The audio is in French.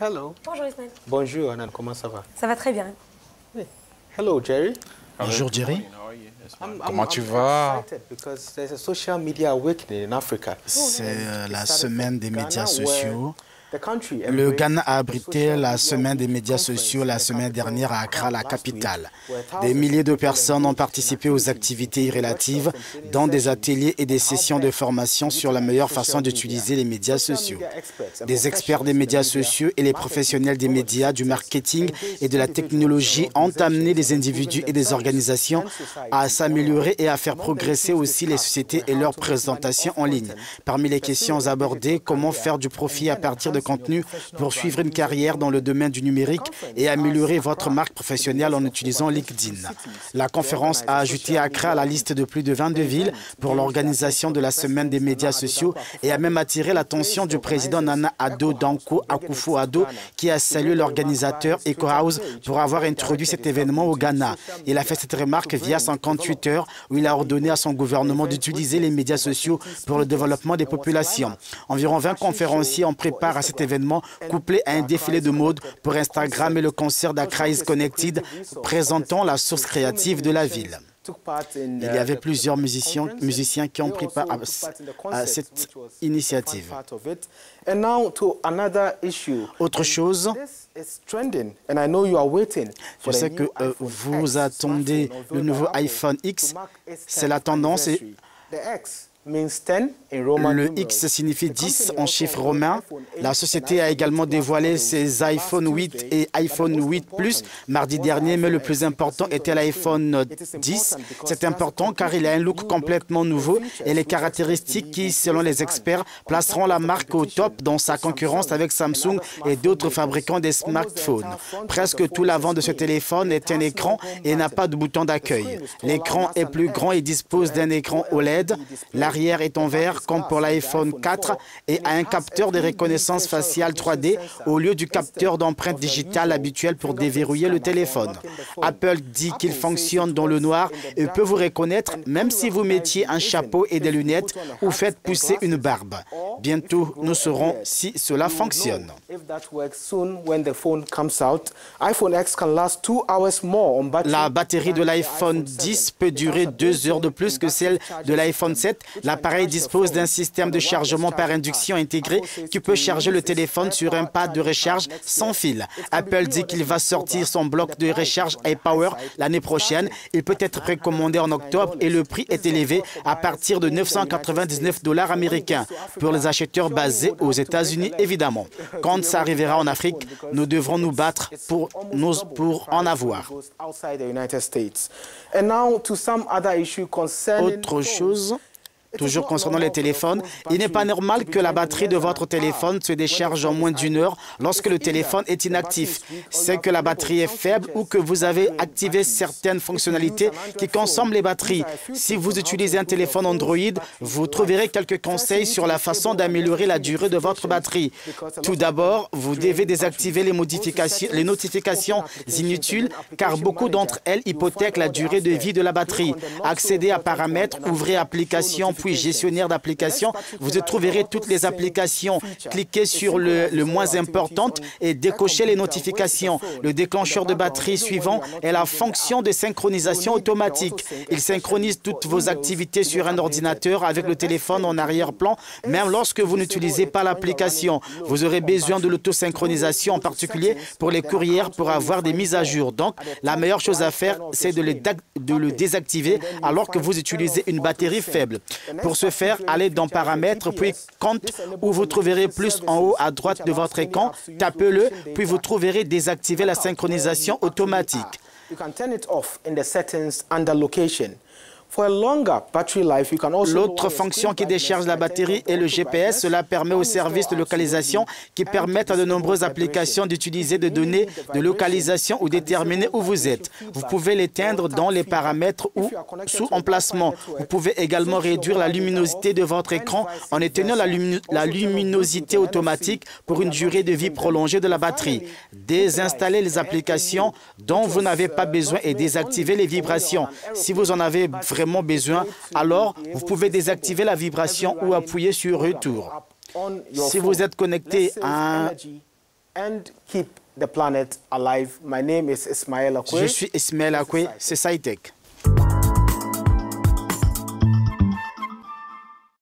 Hello. Bonjour Ismaël. Bonjour Anan, comment ça va? Ça va très bien. Hello Jerry. Bonjour Jerry. Comment tu vas? C'est la semaine des médias sociaux. Le Ghana a abrité la semaine des médias sociaux la semaine dernière à Accra, la capitale. Des milliers de personnes ont participé aux activités relatives dans des ateliers et des sessions de formation sur la meilleure façon d'utiliser les médias sociaux. Des experts des médias sociaux et les professionnels des médias, du marketing et de la technologie ont amené les individus et des organisations à s'améliorer et à faire progresser aussi les sociétés et leurs présentations en ligne. Parmi les questions abordées, comment faire du profit à partir de contenu pour suivre une carrière dans le domaine du numérique et améliorer votre marque professionnelle en utilisant LinkedIn. La conférence a ajouté Accra à la liste de plus de 22 villes pour l'organisation de la semaine des médias sociaux et a même attiré l'attention du président Nana Addo Dankwa Akufo-Addo qui a salué l'organisateur Eco House pour avoir introduit cet événement au Ghana. Il a fait cette remarque via son compte Twitter où il a ordonné à son gouvernement d'utiliser les médias sociaux pour le développement des populations. Environ 20 conférenciers en préparent à cet événement couplé à un défilé de mode pour Instagram et le concert d'Accra is Connected présentant la source créative de la ville. Il y avait plusieurs musiciens qui ont pris part à cette initiative. Autre chose, je sais que vous attendez le nouveau iPhone X, c'est la tendance. Le X signifie 10 en chiffres romains. La société a également dévoilé ses iPhone 8 et iPhone 8 Plus mardi dernier, mais le plus important était l'iPhone 10. C'est important car il a un look complètement nouveau et les caractéristiques qui, selon les experts, placeront la marque au top dans sa concurrence avec Samsung et d'autres fabricants des smartphones. Presque tout l'avant de ce téléphone est un écran et n'a pas de bouton d'accueil. L'écran est plus grand et dispose d'un écran OLED. L'arrière est en verre comme pour l'iPhone 4 et a un capteur de reconnaissance faciale 3D au lieu du capteur d'empreinte digitale habituel pour déverrouiller le téléphone. Apple dit qu'il fonctionne dans le noir et peut vous reconnaître même si vous mettiez un chapeau et des lunettes ou faites pousser une barbe. Bientôt, nous saurons si cela fonctionne. La batterie de l'iPhone 10 peut durer 2 heures de plus que celle de l'iPhone 7. L'appareil dispose d'un système de chargement par induction intégré qui peut charger le téléphone sur un pad de recharge sans fil. Apple dit qu'il va sortir son bloc de recharge iPower l'année prochaine. Il peut être précommandé en octobre et le prix est élevé à partir de 999 $ américains pour les acheteurs basés aux États-Unis, évidemment. Quand ça arrivera en Afrique, nous devrons nous battre pour en avoir. Autre chose. Toujours concernant les téléphones, il n'est pas normal que la batterie de votre téléphone se décharge en moins d'1 heure lorsque le téléphone est inactif. C'est que la batterie est faible ou que vous avez activé certaines fonctionnalités qui consomment les batteries. Si vous utilisez un téléphone Android, vous trouverez quelques conseils sur la façon d'améliorer la durée de votre batterie. Tout d'abord, vous devez désactiver les notifications inutiles car beaucoup d'entre elles hypothèquent la durée de vie de la batterie. Accédez à Paramètres, ouvrez Applications, puis gestionnaire d'applications, vous trouverez toutes les applications. Cliquez sur le moins important et décochez les notifications. Le déclencheur de batterie suivant est la fonction de synchronisation automatique. Il synchronise toutes vos activités sur un ordinateur avec le téléphone en arrière-plan, même lorsque vous n'utilisez pas l'application. Vous aurez besoin de l'autosynchronisation, en particulier pour les courriers, pour avoir des mises à jour. Donc, la meilleure chose à faire, c'est de le désactiver alors que vous utilisez une batterie faible. Pour ce faire, allez dans Paramètres, puis Compte, où vous trouverez plus en haut à droite de votre écran. Tapez-le, puis vous trouverez désactiver la synchronisation automatique. L'autre fonction qui décharge la batterie est le GPS. Cela permet aux services de localisation qui permettent à de nombreuses applications d'utiliser des données de localisation ou déterminer où vous êtes. Vous pouvez l'éteindre dans les paramètres ou sous emplacement. Vous pouvez également réduire la luminosité de votre écran en éteignant la luminosité automatique pour une durée de vie prolongée de la batterie. Désinstaller les applications dont vous n'avez pas besoin et désactiver les vibrations. Si vous en avez vraiment besoin, alors vous pouvez désactiver la vibration ou appuyer sur Retour. Si vous êtes connecté à the planet alive. My name is Ismail Akwe. Je suis Ismail Akwe, c'est SciTech.